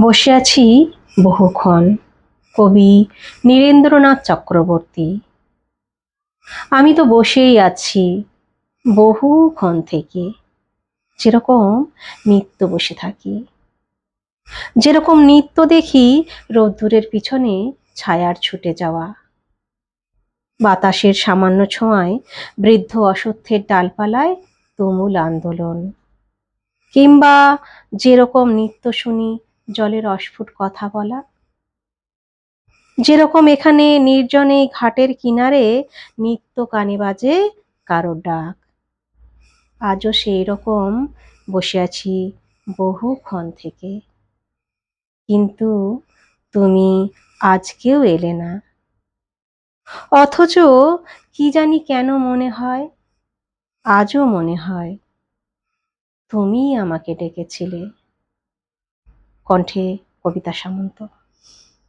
বসে আছি বহুক্ষণ। কবি নীরেন্দ্রনাথ চক্রবর্তী। আমি তো বসেই আছি বহুক্ষণ থেকে, যেরকম নিত্য বসে থাকি, যেরকম নিত্য দেখি রোদ্দুরের পিছনে ছায়ার ছুটে যাওয়া, বাতাসের সামান্য ছোঁয়ায় বৃদ্ধ অশ্বত্থের ডালপালায় তুমুল আন্দোলন, কিংবা যেরকম নিত্য শুনি জলের অস্ফুট কথা বলা, যেরকম এখানে নির্জনে ঘাটের কিনারে নিত্য কানে বাজে কারোর ডাক। আজও সেই রকম বসে আছি বহুক্ষণ থেকে, কিন্তু তুমি আজকেও এলে না। অথচ কি জানি কেন মনে হয়, আজও মনে হয় তুমিই আমাকে ডেকেছিলে। কণ্ঠে কবিতা সামন্ত।